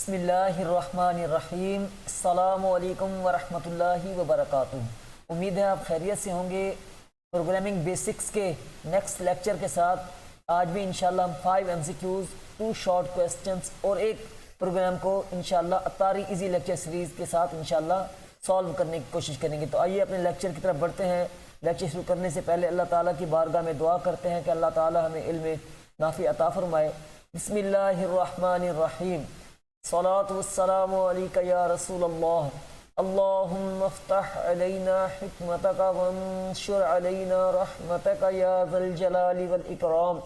बिस्मिल्लाहिर्रहमानिर्रहीम। अस्सलामु अलैकुम वरहमतुल्लाहि वबरकातुहू। उम्मीद है आप खैरियत से होंगे। प्रोग्रामिंग बेसिक्स के नेक्स्ट लेक्चर के साथ आज भी इंशाल्लाह हम 5 MCQs, 2 शॉर्ट क्वेश्चंस और एक प्रोग्राम को इंशाल्लाह अतारी इजी लेक्चर सीरीज़ के साथ इंशाल्लाह सॉल्व करने की कोशिश करेंगे। तो आइए अपने लेक्चर की तरफ बढ़ते हैं। लेक्चर शुरू करने से पहले अल्लाह ताला की बारगाह में दुआ करते हैं कि अल्लाह ताला हमें इल्म नाफ़ी अता फरमाए। बिस्मिल्लाहिर्रहमानिर्रहीम। सलातु वस्सलामु अलैका या रसूलल्लाह। अल्लाहुम्मा इफ्तह अलैना हिकमतक वंशुर अलैना रहमतक या ज़ल जलाली वल इकराम।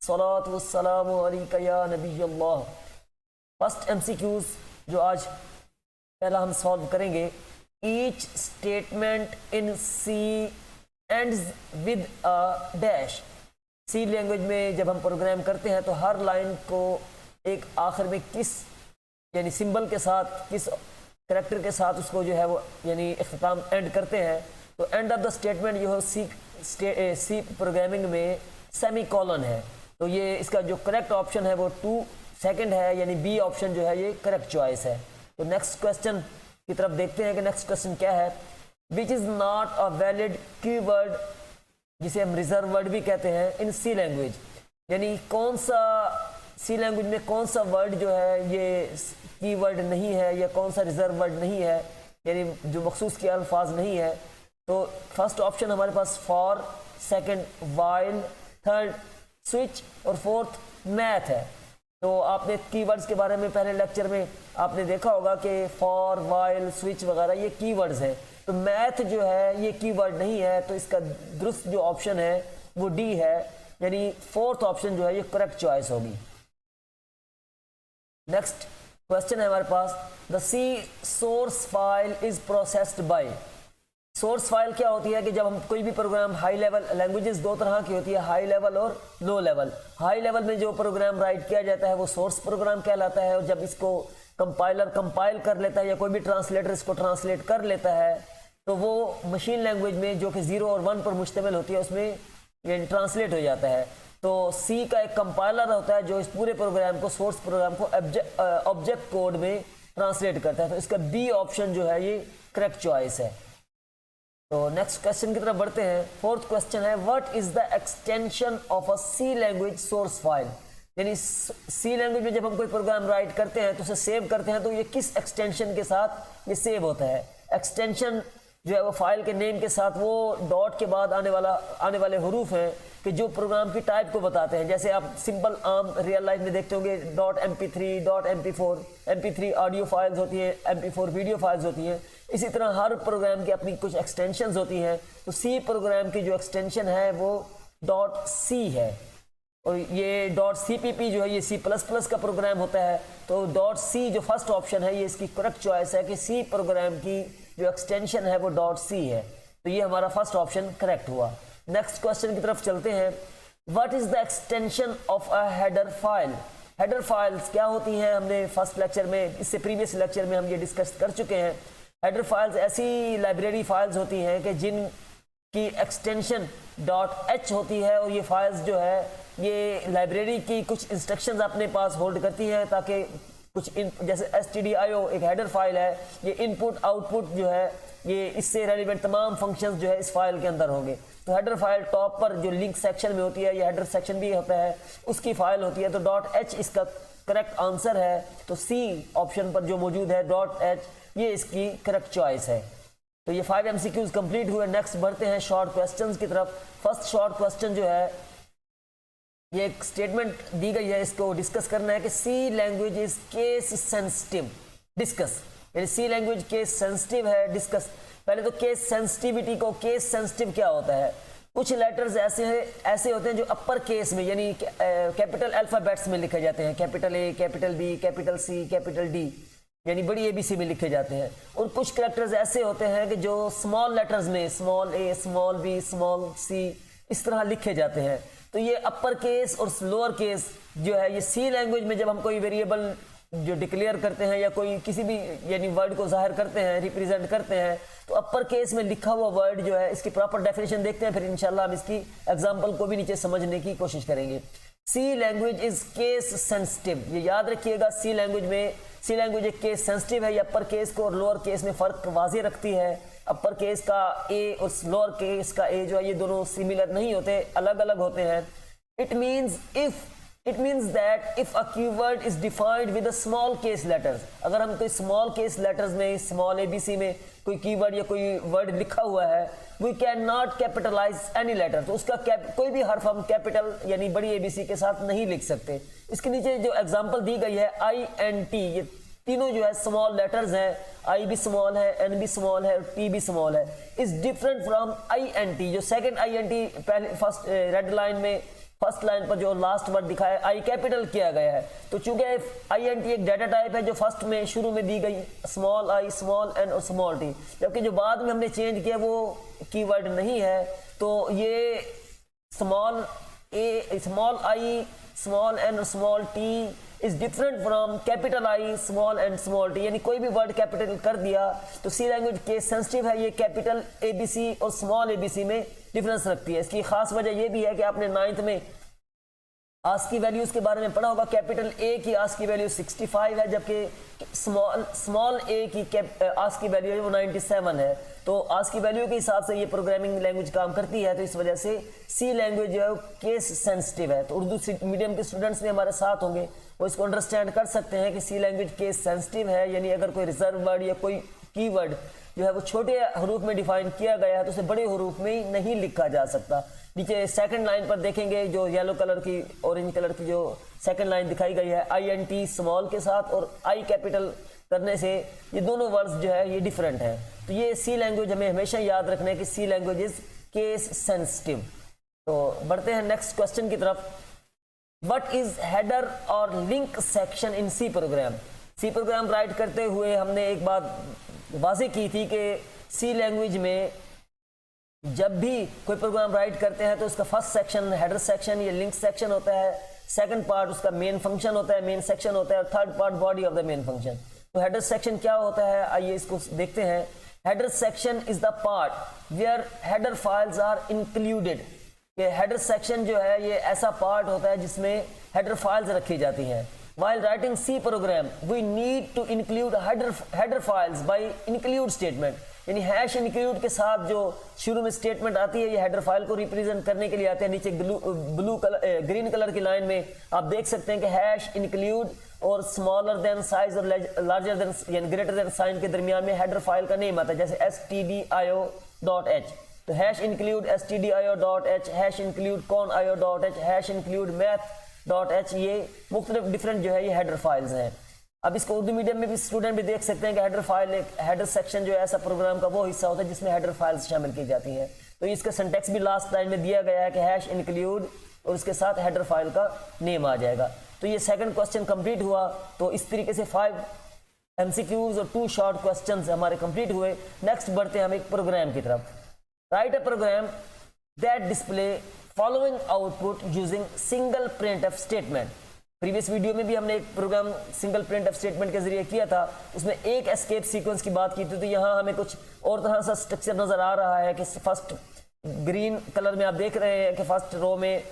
सलातु वस्सलामु अलैका या नबीयल्लाह। फर्स्ट MCQs जो आज पहला हम सॉल्व करेंगे। Each statement in C ends with a dash. C language में जब हम प्रोग्राम करते हैं तो हर लाइन को एक आखिर में किस यानी सिंबल के साथ, किस करैक्टर के साथ उसको जो है वो यानी इख्तिताम एंड करते हैं। तो एंड ऑफ द स्टेटमेंट जो है सी प्रोग्रामिंग में सेमी कॉलन है। तो ये इसका जो करेक्ट ऑप्शन है वो 2 सेकंड है, यानी बी ऑप्शन जो है ये करेक्ट चॉइस है। तो नेक्स्ट क्वेश्चन की तरफ देखते हैं कि नेक्स्ट क्वेश्चन क्या है। Which is not a valid keyword, जिसे हम रिजर्व वर्ड भी कहते हैं, इन सी लैंग्वेज। यानी कौन सा सी लैंग्वेज में कौन सा वर्ड जो है ये कीवर्ड नहीं है या कौन सा रिजर्व वर्ड नहीं है, यानी जो मखसूस के अल्फाज नहीं है। तो फर्स्ट ऑप्शन हमारे पास for, second while, third switch और फोर्थ मैथ है। तो आपने कीवर्ड्स के बारे में पहले लेक्चर में आपने देखा होगा कि फॉर, वाइल, स्विच वगैरह ये कीवर्ड्स हैं। तो मैथ जो है ये कीवर्ड नहीं है, तो इसका दुरुस्त जो ऑप्शन है वो डी है, यानी फोर्थ ऑप्शन जो है ये करेक्ट चॉइस होगी। नेक्स्ट क्वेश्चन है हमारे पास। The C source file is processed by. Source file क्या होती है कि जब हम कोई भी प्रोग्राम हाई लेवल, लैंग्वेजेस 2 तरह की होती है, हाई लेवल और लो लेवल। हाई लेवल में जो प्रोग्राम राइट किया जाता है वो सोर्स प्रोग्राम कहलाता है, और जब इसको कंपाइलर कंपाइल कर लेता है या कोई भी ट्रांसलेटर इसको ट्रांसलेट कर लेता है तो वो मशीन लैंग्वेज में जो कि 0 और 1 पर मुश्तमिल होती है उसमें यानी ट्रांसलेट हो जाता है। तो सी का एक कंपाइलर होता है जो इस पूरे प्रोग्राम को, सोर्स प्रोग्राम को ऑब्जेक्ट कोड में ट्रांसलेट करता है। तो इसका बी ऑप्शन जो है ये करेक्ट चॉइस है। तो नेक्स्ट क्वेश्चन की तरफ बढ़ते हैं। फोर्थ क्वेश्चन है what is the extension of a C language source file. यानी सी लैंग्वेज में जब हम कोई प्रोग्राम राइट करते हैं तो उसे सेव करते हैं तो ये किस एक्सटेंशन के साथ ये सेव होता है। एक्सटेंशन जो है वो फाइल के नेम के साथ वो डॉट के बाद आने वाले हरूफ हैं कि जो प्रोग्राम की टाइप को बताते हैं। जैसे आप सिंपल आम रियल लाइफ में देखते होंगे .mp3, .mp4, mp3 audio files होती हैं, mp4 वीडियो फाइल्स होती हैं। इसी तरह हर प्रोग्राम की अपनी कुछ एक्सटेंशंस होती हैं। तो सी प्रोग्राम की जो एक्सटेंशन है वो .c है, और ये .cpp जो है ये C++ का प्रोग्राम होता है। तो .c जो फर्स्ट ऑप्शन है ये इसकी करेक्ट चॉइस है कि सी प्रोग्राम की जो एक्सटेंशन है वो .c है। तो ये हमारा फर्स्ट ऑप्शन करेक्ट हुआ। नेक्स्ट क्वेश्चन की तरफ चलते हैं। What is the extension of a header file. Header files क्या होती हैं, हमने फर्स्ट लेक्चर में, इससे प्रीवियस लेक्चर में हम ये डिस्कस कर चुके हैं। हेडर फाइल्स ऐसी लाइब्रेरी फाइल्स होती हैं कि जिनकी एक्सटेंशन .h होती है, और ये फाइल्स जो है ये लाइब्रेरी की कुछ इंस्ट्रक्शंस अपने पास होल्ड करती हैं ताकि कुछ जैसे stdio एक हेडर फाइल है, ये इनपुट आउटपुट जो है ये इससे रेलिवेंट तमाम फंक्शंस जो है इस फाइल के अंदर होंगे। तो हेडर फाइल टॉप पर जो लिंक सेक्शन में होती है, ये हेडर सेक्शन भी होता है, उसकी फाइल होती है। तो .h इसका करेक्ट आंसर है। तो सी ऑप्शन पर जो मौजूद है .h ये इसकी करेक्ट चॉइस है। तो ये 5 MCQs कंप्लीट हुए। नेक्स्ट बढ़ते हैं शॉर्ट क्वेश्चंस की तरफ। फर्स्ट शॉर्ट क्वेश्चन जो है ये एक स्टेटमेंट दी गई है, इसको डिस्कस करना है कि C language is case sensitive. Discuss, यानी सी लैंग्वेज केस सेंसिटिव है, डिस्कस। पहले तो केस सेंसिटिविटी को, केस सेंसिटिव क्या होता है। कुछ लेटर्स ऐसे होते हैं जो अपर केस में यानी कैपिटल अल्फाबेट्स में लिखे जाते हैं, capital A, capital B, capital C, capital D, यानी बड़ी ABC में लिखे जाते हैं। और कुछ कैरेक्टर्स ऐसे होते हैं कि जो स्मॉल लेटर्स में, small a, small b, small c इस तरह लिखे जाते हैं। तो ये अपर केस और लोअर केस जो है ये सी लैंग्वेज में जब हम कोई वेरिएबल जो डिक्लेयर करते हैं या कोई किसी भी यानी वर्ड को जाहिर करते हैं, रिप्रेजेंट करते हैं, तो अपर केस में लिखा हुआ वर्ड जो है इसकी प्रॉपर डेफिनेशन देखते हैं, फिर इंशाल्लाह हम इसकी एग्जांपल को भी नीचे समझने की कोशिश करेंगे। सी लैंग्वेज इज केस सेंसिटिव, ये याद रखिएगा। सी लैंग्वेज एक केस सेंसिटिव है। ये अपर केस को और लोअर केस में फ़र्क वाज़ेह रखती है। अपर केस का ए और लोअर केस का ए जो है ये दोनों सिमिलर नहीं होते, अलग अलग होते हैं। It means that if a keyword is defined with a small case letters, अगर हम कोई स्मॉल केस लेटर्स में, स्मॉल ABC में कोई कीवर्ड या कोई वर्ड लिखा हुआ है, we can not capitalize any letter, तो उसका कोई भी हर्फ हम कैपिटल यानी बड़ी ABC के साथ नहीं लिख सकते। इसके नीचे जो एग्जांपल दी गई है INT, ये तीनों जो है स्मॉल लेटर्स हैं। I भी स्मॉल है, N भी स्मॉल है, T भी स्मॉल है। इज डिफरेंट फ्रॉम INT, जो सेकंड INT पहले फर्स्ट रेड लाइन में फर्स्ट लाइन पर जो लास्ट वर्ड दिखा है I कैपिटल किया गया है। तो चूंकि INT एक डाटा टाइप है जो फर्स्ट में शुरू में दी गई, स्मॉल I, स्मॉल N और स्मॉल T, जबकि जो बाद में हमने चेंज किया वो कीवर्ड नहीं है। तो ये small A, small I, small N और small T is different from capital I, small N, small T, यानी कोई भी वर्ड कैपिटल कर दिया तो सी लैंग्वेज केस सेंसिटिव है। ये कैपिटल ABC और स्मॉल ABC में डिफरेंस रखती है। इसकी खास वजह यह भी है कि आपने 9th में आस्की वैल्यूज के बारे में पढ़ा होगा। कैपिटल A की आस्की वैल्यू 65 है, जबकि स्मॉल A की आस्की वैल्यू है वो 97 है। तो आस्की वैल्यू के हिसाब से ये प्रोग्रामिंग लैंग्वेज काम करती है। तो इस वजह से सी लैंग्वेज जो है केस सेंसिटिव है। तो उर्दू मीडियम के स्टूडेंट्स भी हमारे साथ होंगे, वो इसको अंडरस्टैंड कर सकते हैं कि सी लैंग्वेज केस सेंसिटिव है, यानी अगर कोई रिजर्व वर्ड या कोई कीवर्ड जो है वो छोटे हरूफ में डिफाइन किया गया है तो उसे बड़े हरूफ में नहीं लिखा जा सकता। नीचे सेकंड लाइन पर देखेंगे जो येलो कलर की, ऑरेंज कलर की जो सेकंड लाइन दिखाई गई है INT स्मॉल के साथ और I कैपिटल करने से ये दोनों वर्ड्स जो है ये डिफरेंट है। तो ये सी लैंग्वेज हमें हमेशा याद रखना है कि C language is case sensitive. तो बढ़ते हैं नेक्स्ट क्वेश्चन की तरफ। व्हाट इज हेडर और link section in C program? C program write करते हुए हमने एक बात वाज़ेह की थी कि सी लैंग्वेज में जब भी कोई प्रोग्राम राइट करते हैं तो उसका फर्स्ट सेक्शन हेडर सेक्शन या लिंक सेक्शन होता है, सेकंड पार्ट उसका मेन फंक्शन होता है, मेन सेक्शन होता है, और third part body of the main function. तो हेडर सेक्शन क्या होता है, आइए इसको देखते हैं। Header section is the part where header files are included. ये हेडर सेक्शन जो है ये ऐसा पार्ट होता है जिसमें हेडर फाइल्स रखी जाती हैं। While writing C program, we need to include header files by include statement, यानी हैश इंक्लूड के साथ जो शुरू में स्टेटमेंट आती है ये हेडर फाइल को रिप्रेजेंट करने के लिए आते हैं। नीचे ग्रीन कलर की लाइन में आप देख सकते हैं कि हैश इंक्लूड और स्मॉलर देन साइज और लार्जर देन यानी ग्रेटर देन साइन के दरमियान में हेडर फाइल का नेम आता है, जैसे stdio.h। तो hash include stdio.h, hash include conio.h, hash include math.h, ये मुख्तलिफ डिफरेंट जो है ये हेडर फाइल्स हैं। अब इसको उर्दू मीडियम में भी स्टूडेंट भी देख सकते हैं कि हेडर फाइल एक हेडर सेक्शन जो है ऐसा प्रोग्राम का वो हिस्सा होता है जिसमें हेडर फाइल्स शामिल की जाती हैं। तो इसका सिंटैक्स भी लास्ट लाइन में दिया गया है कि हैश इंक्लूड और उसके साथ हेडर फाइल का नेम आ जाएगा। तो ये सेकंड क्वेश्चन कंप्लीट हुआ। तो इस तरीके से 5 MCQs और 2 शॉर्ट क्वेश्चंस हमारे कंप्लीट हुए। नेक्स्ट बढ़ते हैं हम एक प्रोग्राम की तरफ। Write a program that display following output using single printf statement. Previous video में भी हमने एक प्रोग्राम सिंगल प्रिंटफ स्टेटमेंट के जरिए किया था, उसमें एक एस्केप सीक्वेंस की बात की थी। तो यहाँ हमें कुछ और तरह सा स्ट्रक्चर नजर आ रहा है कि फर्स्ट ग्रीन कलर में आप देख रहे हैं कि फर्स्ट रो में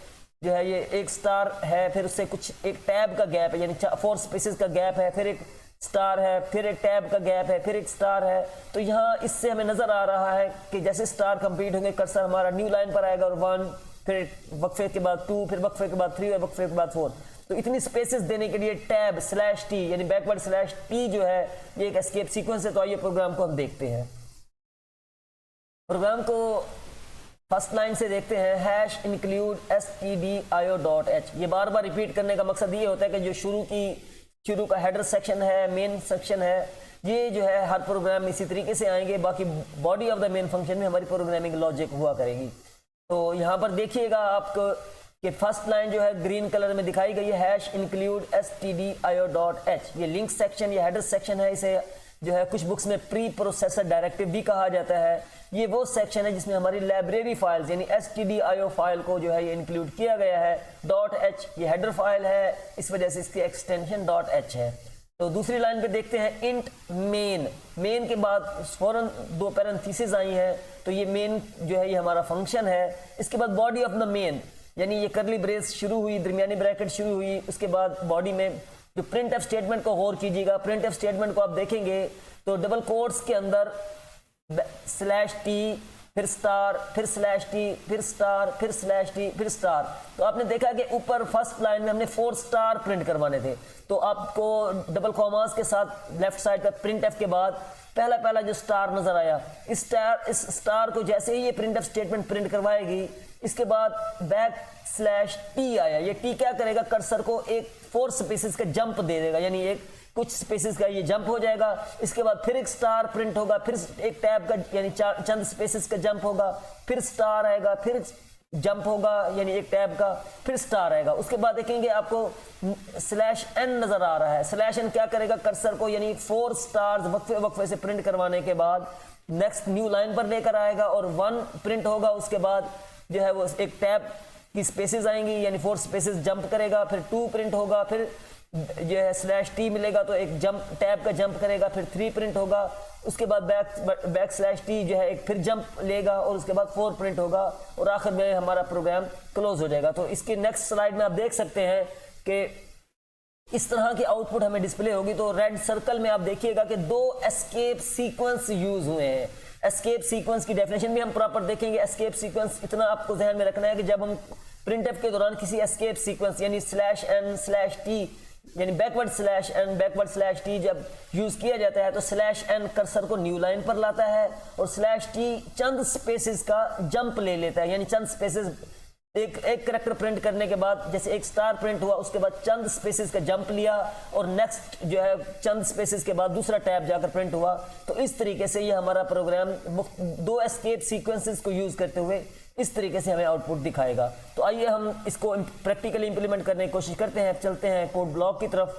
जो है ये एक स्टार है, फिर उससे कुछ एक टैब का गैप है, यानी 4 स्पेसेस का गैप है, फिर एक स्टार है, फिर एक टैब का गैप है, फिर एक स्टार है। तो यहाँ इससे हमें नजर आ रहा है कि जैसे स्टार कंप्लीट होंगे कर्सर हमारा न्यू लाइन पर आएगा और 1, फिर वक्फे के बाद 2, फिर वक्फे के बाद 3 और वक्फे के बाद 4। तो इतनी स्पेसेस देने के लिए टैब /t यानी बैकवर्ड /t जो है ये एक एस्केप सीक्वेंस है। तो आइए प्रोग्राम को हम देखते हैं। प्रोग्राम को फर्स्ट लाइन से देखते हैं। Hash include stdio.h। ये बार बार रिपीट करने का मकसद ये होता है कि जो शुरू का हेडर सेक्शन है, मेन सेक्शन है, ये जो है हर प्रोग्राम में इसी तरीके से आएंगे। बाकी body of the main function में हमारी प्रोग्रामिंग लॉजिक हुआ करेगी। तो यहाँ पर देखिएगा आपको कि फर्स्ट लाइन जो है ग्रीन कलर में दिखाई गई है, हैश इंक्लूड stdio.h। ये लिंक सेक्शन या हेडर सेक्शन है। इसे जो है कुछ बुक्स में प्री प्रोसेसर डायरेक्टिव भी कहा जाता है। ये वो सेक्शन है जिसमें हमारी लाइब्रेरी फाइल्स यानी stdio फाइल को जो है ये इंक्लूड किया गया है। .h ये हेडर फाइल है, इस वजह से इसकी एक्सटेंशन .h है। तो दूसरी लाइन पे देखते हैं इंट मेन के बाद फौरन 2 पैरेंथेसिस आई हैं। तो ये मेन जो है ये हमारा फंक्शन है। इसके बाद बॉडी ऑफ द मेन यानी ये करली ब्रेस शुरू हुई, दरमियानी ब्रैकेट शुरू हुई, उसके बाद बॉडी में जो प्रिंट एफ स्टेटमेंट को गौर कीजिएगा, प्रिंट एफ स्टेटमेंट को आप देखेंगे तो डबल कोट्स के अंदर स्लैश टी, फिर स्टार, फिर स्लैश टी, फिर स्टार, फिर स्लैश टी, फिर स्टार। तो आपने देखा कि ऊपर फर्स्ट लाइन में हमने 4 स्टार प्रिंट करवाने थे, तो आपको डबल कॉमास के साथ लेफ्ट साइड का प्रिंट एफ के बाद पहला जो स्टार नजर आया, इस स्टार को जैसे ही ये प्रिंट एफ स्टेटमेंट प्रिंट करवाएगी, इसके बाद बैक स्लैश टी आया। ये टी क्या करेगा, कर्सर को एक 4 स्पेसेस का जंप दे देगा, यानी एक कुछ स्पेसेस का ये जंप हो जाएगा। इसके बाद फिर एक स्टार प्रिंट होगा, फिर एक टैब का यानी चंद स्पेसेस का जंप होगा, फिर स्टार आएगा, फिर जंप होगा यानी एक टैब का, फिर स्टार आएगा। उसके बाद देखेंगे आपको स्लैश एन नजर आ रहा है। स्लैश एन क्या करेगा, कर्सर को यानी 4 स्टार्स वक्फे वक्फे से प्रिंट करवाने के बाद नेक्स्ट न्यू लाइन पर लेकर आएगा और 1 प्रिंट होगा। उसके बाद जो है वो एक टैब की स्पेसेस आएंगी, यानी 4 स्पेसेस जंप करेगा, फिर 2 प्रिंट होगा, फिर जो है स्लैश टी मिलेगा तो एक जंप टैब का जंप करेगा, फिर 3 प्रिंट होगा। उसके बाद बैक स्लैश टी जो है एक फिर जंप लेगा और उसके बाद 4 प्रिंट होगा और आखिर में हमारा प्रोग्राम क्लोज हो जाएगा। तो इसके नेक्स्ट स्लाइड में आप देख सकते हैं कि इस तरह की आउटपुट हमें डिस्प्ले होगी। तो रेड सर्कल में आप देखिएगा कि 2 एस्केप सीक्वेंस यूज हुए हैं। एस्केप सीक्वेंस की डेफिनेशन भी हम प्रॉपर देखेंगे। एस्केप सीक्वेंस इतना आपको ध्यान में रखना है कि जब हम प्रिंट एफ के दौरान किसी एस्केप सीक्वेंस यानी स्लैश एन स्लैश टी यानी backward slash n backward slash t जब यूज किया जाता है तो स्लैश एन कर्सर को न्यू लाइन पर लाता है और स्लैश टी चंद स्पेसेस का जंप ले लेता है, यानी चंद स्पेसेस एक कैरेक्टर प्रिंट करने के बाद जैसे एक स्टार प्रिंट हुआ उसके बाद चंद स्पेसेस का जंप लिया और नेक्स्ट जो है चंद स्पेसेस के बाद दूसरा टैब जाकर प्रिंट हुआ। तो इस तरीके से ये हमारा प्रोग्राम 2 एस्केप सीक्वेंसेस को यूज करते हुए इस तरीके से हमें आउटपुट दिखाएगा। तो आइए हम इसको प्रैक्टिकली इंप्लीमेंट करने की कोशिश करते हैं। चलते हैं कोड ब्लॉक की तरफ।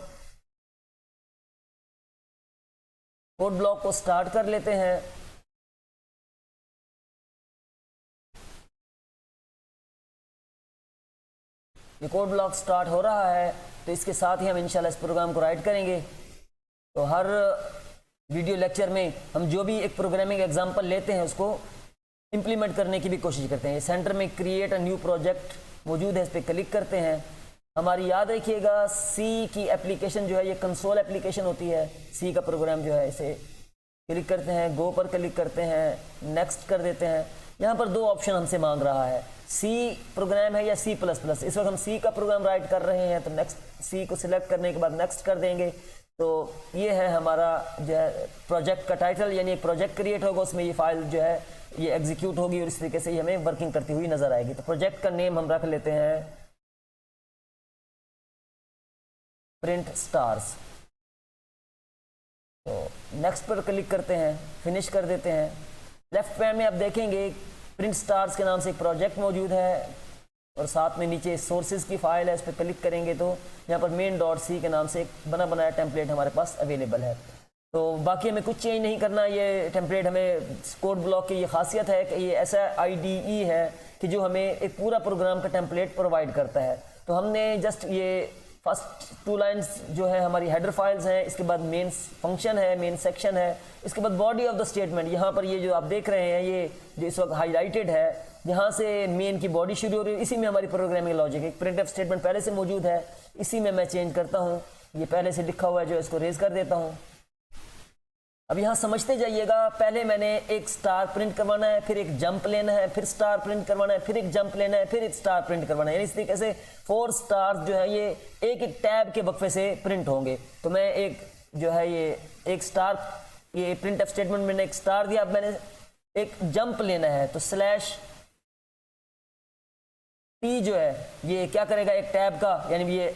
कोड ब्लॉक को स्टार्ट कर लेते हैं। ये कोड ब्लॉक स्टार्ट हो रहा है तो इसके साथ ही हम इंशाल्लाह इस प्रोग्राम को राइट करेंगे। तो हर वीडियो लेक्चर में हम जो भी एक प्रोग्रामिंग एग्जांपल लेते हैं उसको इंप्लीमेंट करने की भी कोशिश करते हैं। सेंटर में क्रिएट अ न्यू प्रोजेक्ट मौजूद है, इस पर क्लिक करते हैं। हमारी याद रखिएगा सी की एप्लीकेशन जो है ये कंसोल एप्लीकेशन होती है। सी का प्रोग्राम जो है इसे क्लिक करते हैं, गो पर क्लिक करते हैं, नेक्स्ट कर देते हैं। यहाँ पर 2 ऑप्शन हमसे मांग रहा है, सी प्रोग्राम है या C++। इस वक्त हम सी का प्रोग्राम राइट कर रहे हैं तो नेक्स्ट सी को सिलेक्ट करने के बाद नेक्स्ट कर देंगे। तो ये है हमारा जो है प्रोजेक्ट का टाइटल, यानी एक प्रोजेक्ट क्रिएट होगा, उसमें ये फाइल जो है ये एग्जीक्यूट होगी और इस तरीके से ये हमें वर्किंग करती हुई नजर आएगी। तो प्रोजेक्ट का नेम हम रख लेते हैं प्रिंट स्टार्स। तो नेक्स्ट पर क्लिक करते हैं, फिनिश कर देते हैं। लेफ्ट पैन में आप देखेंगे प्रिंट स्टार्स के नाम से एक प्रोजेक्ट मौजूद है और साथ में नीचे सोर्सेज की फाइल है, इस पर क्लिक करेंगे तो यहाँ पर main.c के नाम से एक बना बनाया टेम्पलेट हमारे पास अवेलेबल है। तो बाकी हमें कुछ चेंज नहीं करना। ये टेम्पलेट हमें कोड ब्लॉक की ये खासियत है कि ये ऐसा IDE है कि जो हमें एक पूरा प्रोग्राम का टेम्पलेट प्रोवाइड करता है। तो हमने जस्ट ये फर्स्ट 2 लाइन्स जो है हमारी हेडर फाइल्स हैं, इसके बाद मेन फंक्शन है, मेन सेक्शन है, इसके बाद बॉडी ऑफ द स्टेटमेंट। यहाँ पर ये जो आप देख रहे हैं ये जो इस वक्त हाईलाइटेड है, यहाँ से मेन की बॉडी शुरू हो रही है, इसी में हमारी प्रोग्रामिंग लॉजिक है। प्रिंट एफ स्टेटमेंट पहले से मौजूद है, इसी में मैं चेंज करता हूँ। ये पहले से लिखा हुआ है जो इसको रेज कर देता हूँ। अब यहाँ समझते जाइएगा, पहले मैंने एक स्टार प्रिंट करवाना है, फिर एक जंप लेना है, फिर स्टार प्रिंट करवाना है, फिर एक जंप लेना है, फिर एक स्टार प्रिंट करवाना है। यानी इस तरीके से 4 स्टार्स जो है ये एक एक टैब के वक्फे से प्रिंट होंगे। तो मैं एक जो है ये एक स्टार, ये प्रिंट एफ स्टेटमेंट मैंने एक स्टार दिया, अब मैंने एक जंप लेना है तो स्लैश टी जो है ये क्या करेगा, एक टैब का यानी ये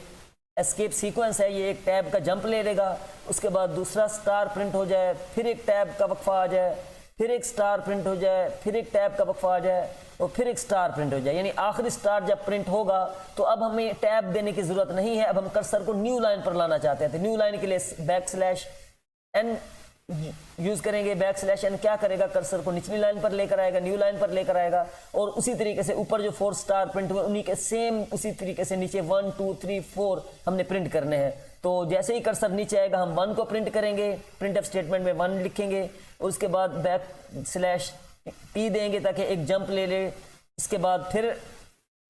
एस्केप सीक्वेंस है, ये एक टैब का जंप ले लेगा। उसके बाद दूसरा स्टार प्रिंट हो जाए, फिर एक टैब का वक्फा आ जाए, फिर एक स्टार प्रिंट हो जाए, फिर एक टैब का वक्फा आ जाए और फिर एक स्टार प्रिंट हो जाए। यानी आखिरी स्टार जब प्रिंट होगा तो अब हमें टैब देने की जरूरत नहीं है। अब हम कर्सर को न्यू लाइन पर लाना चाहते हैं तो न्यू लाइन के लिए बैक स्लैश एन यूज करेंगे। बैक स्लैश एन क्या करेगा, कर्सर को निचली लाइन पर लेकर आएगा, न्यू लाइन पर लेकर आएगा और उसी तरीके से ऊपर जो 4 स्टार प्रिंट हुए उन्हीं के सेम उसी तरीके से नीचे 1 2 3 4 हमने प्रिंट करने हैं। तो जैसे ही कर्सर नीचे आएगा हम 1 को प्रिंट करेंगे, प्रिंट एफ स्टेटमेंट में 1 लिखेंगे, उसके बाद बैक स्लैश टी देंगे ताकि एक जंप ले ले। इसके बाद फिर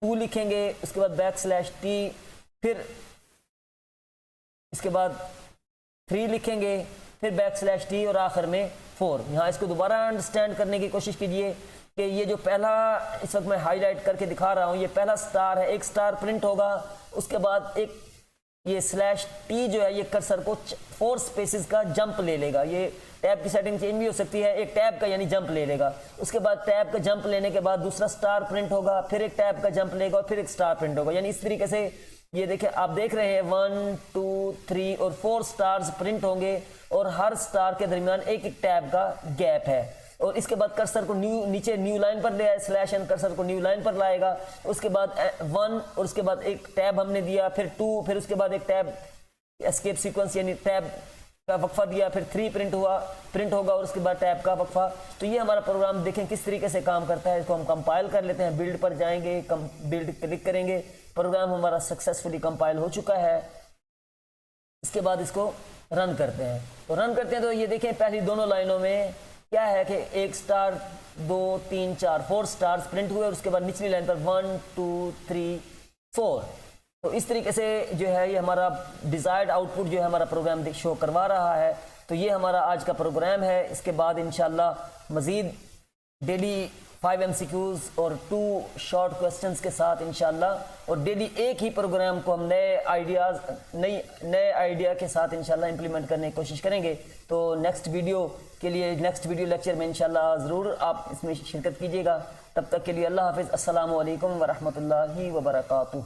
2 लिखेंगे, उसके बाद \t, फिर इसके बाद 3 लिखेंगे, फिर \t और आखिर में 4। यहाँ इसको दोबारा अंडरस्टैंड करने की कोशिश कीजिए कि ये जो पहला इस वक्त मैं हाईलाइट करके दिखा रहा हूँ, ये पहला स्टार है, एक स्टार प्रिंट होगा, उसके बाद एक ये /t जो है ये कर्सर को 4 स्पेसेस का जंप ले लेगा। ये टैब की सेटिंग चेंज भी हो सकती है, एक टैब का यानी जंप ले लेगा, उसके बाद टैब का जंप लेने के बाद दूसरा स्टार प्रिंट होगा, फिर एक टैब का जंप लेगा और फिर एक स्टार प्रिंट होगा। यानी इस तरीके से ये देखिए आप देख रहे हैं 1 2 3 और 4 स्टार्स प्रिंट होंगे और हर स्टार के दरमियान एक एक टैब का गैप है। और इसके बाद कर्सर को नीचे न्यू लाइन पर ले आए, /n कर्सर को न्यू लाइन पर लाएगा, उसके बाद 1 और उसके बाद एक टैब हमने दिया, फिर 2, फिर उसके बाद एक टैब एस्केप सीक्वेंस यानी टैब का वक्फा दिया, फिर 3 प्रिंट होगा और उसके बाद टैब का वक्फा। तो ये हमारा प्रोग्राम देखें किस तरीके से काम करता है। इसको हम कंपाइल कर लेते हैं, बिल्ड पर जाएंगे, बिल्ड क्लिक करेंगे, प्रोग्राम हमारा सक्सेसफुली कंपाइल हो चुका है। इसके बाद इसको रन करते हैं, तो रन करते हैं तो ये देखें पहली दोनों लाइनों में क्या है कि 1 स्टार 2 3 4 4 स्टार्स प्रिंट हुए और उसके बाद निचली लाइन पर 1 2 3 4। तो इस तरीके से जो है ये हमारा डिज़ायर्ड आउटपुट जो है हमारा प्रोग्राम शो करवा रहा है। तो ये हमारा आज का प्रोग्राम है। इसके बाद इंशाल्लाह मज़ीद डेली 5 MCQs और 2 शॉर्ट क्वेश्चंस के साथ इंशाल्लाह, और डेली एक ही प्रोग्राम को हम नए आइडिया के साथ इंशाल्लाह इंप्लीमेंट करने की कोशिश करेंगे। तो नेक्स्ट वीडियो लेक्चर में इंशाल्लाह ज़रूर आप इसमें शिरकत कीजिएगा। तब तक के लिए अल्लाह हाफ़िज़, अस्सलामु अलैकुम व रहमतुल्लाहि व बरकातुहू।